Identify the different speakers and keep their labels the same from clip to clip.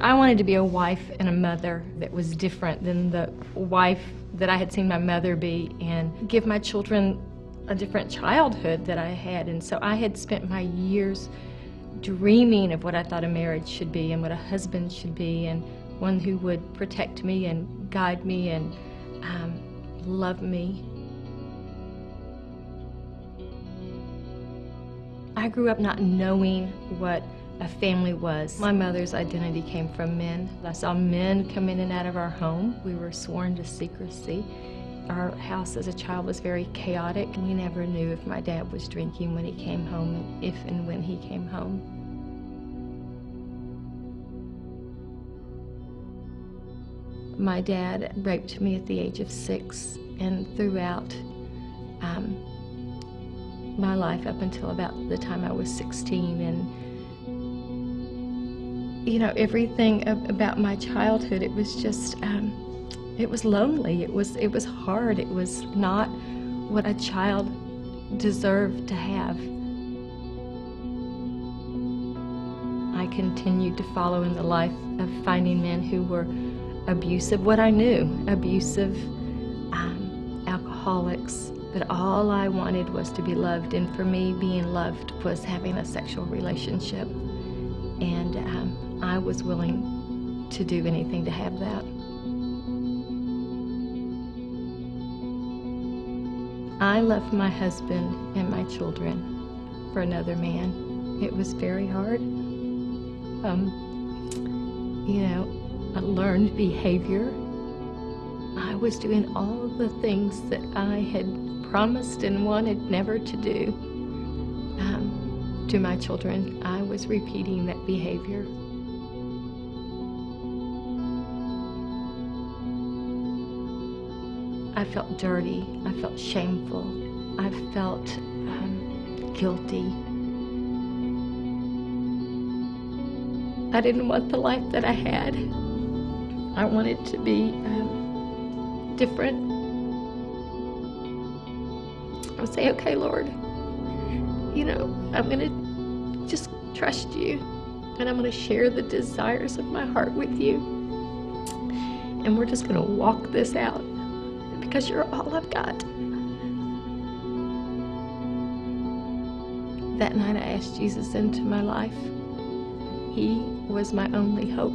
Speaker 1: I wanted to be a wife and a mother that was different than the wife that I had seen my mother be, and give my children a different childhood that I had. And so I had spent my years dreaming of what I thought a marriage should be and what a husband should be, and one who would protect me and guide me and love me. I grew up not knowing what a family was. My mother's identity came from men. I saw men come in and out of our home. We were sworn to secrecy. Our house as a child was very chaotic. We never knew if my dad was drinking when he came home, and if and when he came home. My dad raped me at the age of 6, and throughout my life up until about the time I was 16. And you know, everything about my childhood, it was just, it was lonely, it was hard, it was not what a child deserved to have. I continued to follow in the life of finding men who were abusive, what I knew, abusive, alcoholics, but all I wanted was to be loved, and for me, being loved was having a sexual relationship, and I was willing to do anything to have that. I left my husband and my children for another man. It was very hard. You know, I learned behavior. I was doing all of the things that I had promised and wanted never to do. To my children, I was repeating that behavior. I felt dirty, I felt shameful, I felt guilty. I didn't want the life that I had. I wanted to be different. I would say, okay, Lord, you know, I'm going to just trust you, and I'm going to share the desires of my heart with you, and we're just going to walk this out, because you're all I've got. That night I asked Jesus into my life. He was my only hope,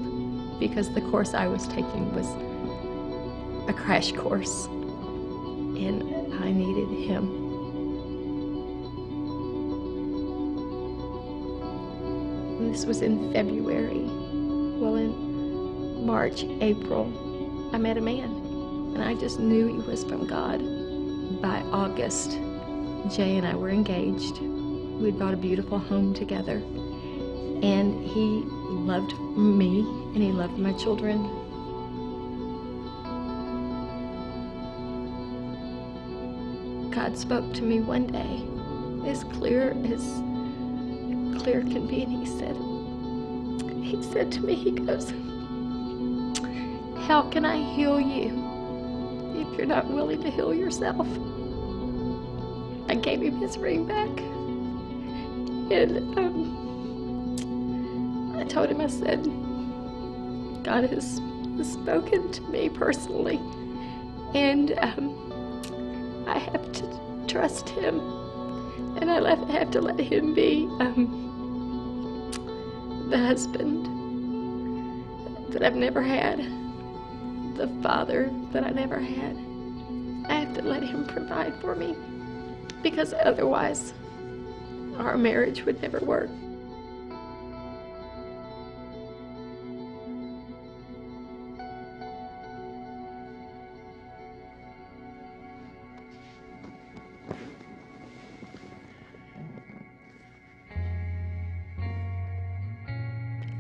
Speaker 1: because the course I was taking was a crash course, and I needed him. This was in February. Well, in March, April, I met a man, and I just knew he was from God. By August, Jay and I were engaged. We'd bought a beautiful home together, and he loved me, and he loved my children. God spoke to me one day, as clear can be, and he said to me, he goes, how can I heal you if you're not willing to heal yourself? I gave him his ring back, and I told him, I said, God has spoken to me personally, and I have to trust him, and I have to let him be the husband that I've never had, the father that I never had. I have to let him provide for me, because otherwise our marriage would never work.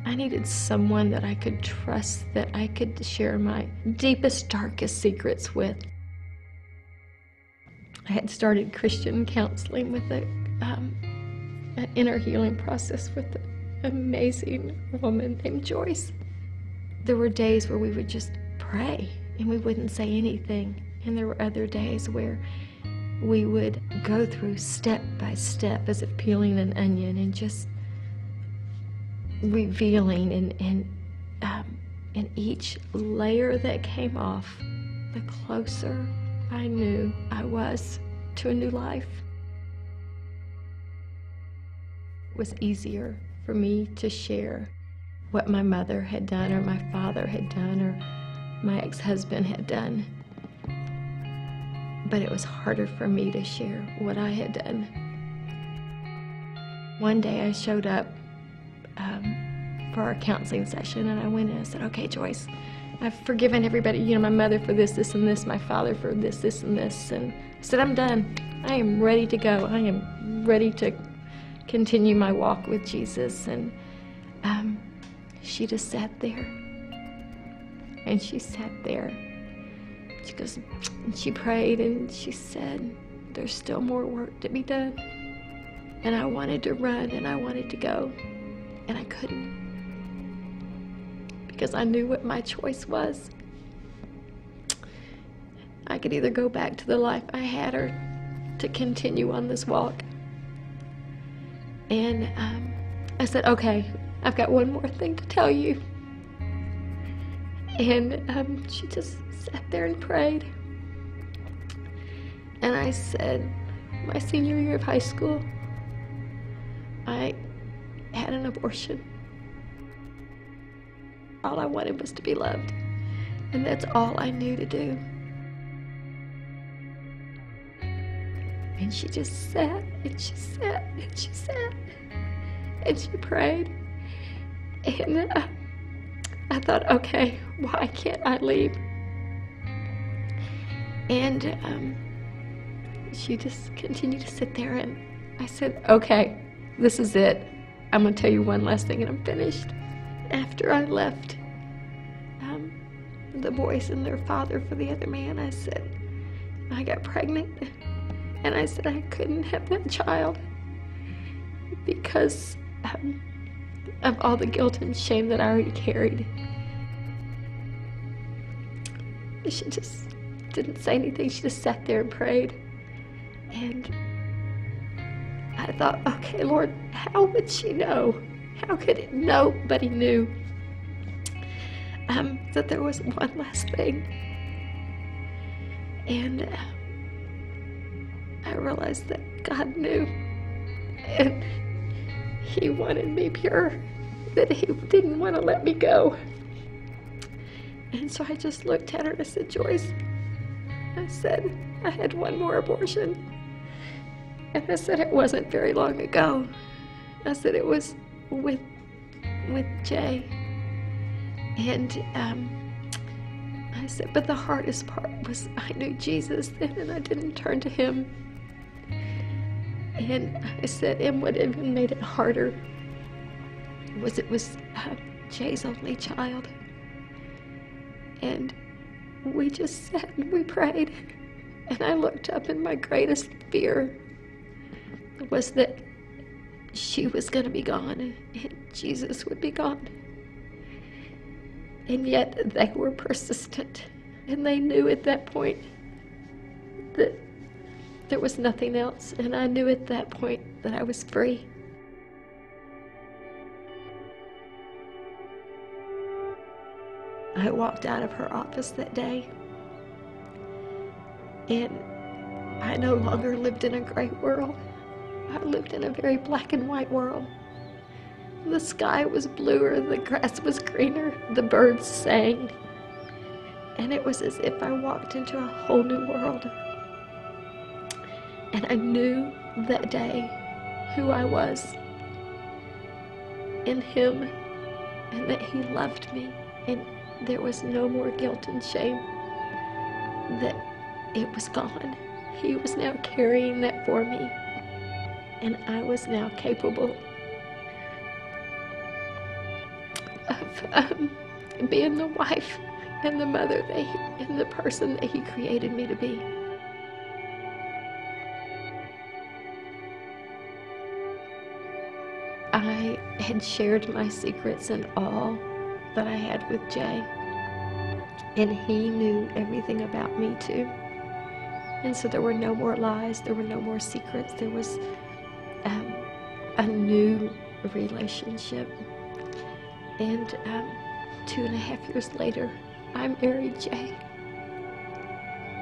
Speaker 1: I needed someone that I could trust, that I could share my deepest, darkest secrets with. I had started Christian counseling with an inner healing process with an amazing woman named Joyce. There were days where we would just pray and we wouldn't say anything, and there were other days where we would go through step by step as if peeling an onion and just revealing and and each layer that came off, the closer I knew I was to a new life. It was easier for me to share what my mother had done, or my father had done, or my ex-husband had done. But it was harder for me to share what I had done. One day I showed up for our counseling session, and I went in and said, okay, Joyce, I've forgiven everybody, my mother for this, this, and this, my father for this, this, and this. And I said, I'm done. I am ready to go. I am ready to continue my walk with Jesus. And she just sat there. And she sat there. She goes, and she prayed, and she said, there's still more work to be done. And I wanted to run, and I wanted to go, and I couldn't, because I knew what my choice was. I could either go back to the life I had, or to continue on this walk. And I said, okay, I've got one more thing to tell you. And she just sat there and prayed. And I said, my senior year of high school, I had an abortion. All I wanted was to be loved. And that's all I knew to do. And she just sat, and she sat, and she sat, and she prayed. And I thought, okay, why can't I leave? And she just continued to sit there, and I said, okay, this is it. I'm going to tell you one last thing, and I'm finished. After I left the boys and their father for the other man, I said, I got pregnant, and I said I couldn't have that child because of all the guilt and shame that I already carried. She just didn't say anything. She just sat there and prayed. And I thought, okay, Lord, how would she know? How could it? Nobody knew that there was one last thing. And I realized that God knew, and He wanted me pure, that He didn't want to let me go. And so I just looked at her and I said, Joyce, I said, I had one more abortion. And I said, it wasn't very long ago. I said, it was with Jay. And I said, but the hardest part was I knew Jesus then, and I didn't turn to Him. And I said, and what even made it harder was it was Jay's only child. And we just sat and we prayed. And I looked up, and my greatest fear was that she was going to be gone and Jesus would be gone. And yet they were persistent, and they knew at that point that there was nothing else, and I knew at that point that I was free. I walked out of her office that day, and I no longer lived in a gray world. I lived in a very black and white world. The sky was bluer, the grass was greener, the birds sang, and it was as if I walked into a whole new world. And I knew that day who I was in Him, and that He loved me, and there was no more guilt and shame, that it was gone. He was now carrying that for me, and I was now capable of being the wife and the mother and the person that He created me to be. I had shared my secrets and all that I had with Jay, and he knew everything about me too. And so there were no more lies, there were no more secrets, there was a new relationship. And 2.5 years later, I married Jay.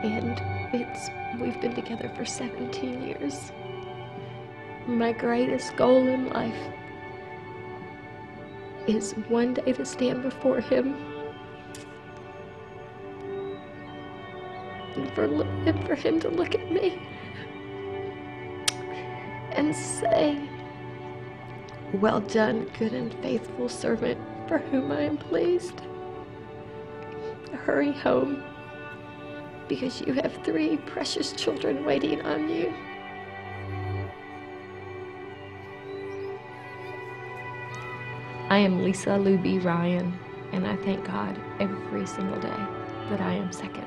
Speaker 1: And we've been together for 17 years. My greatest goal in life is one day to stand before him and for him to look at me and say, "Well done, good and faithful servant, for whom I am pleased. Hurry home, because you have 3 precious children waiting on you." I am Lisa Luby Ryan, and I thank God every single day that I am second.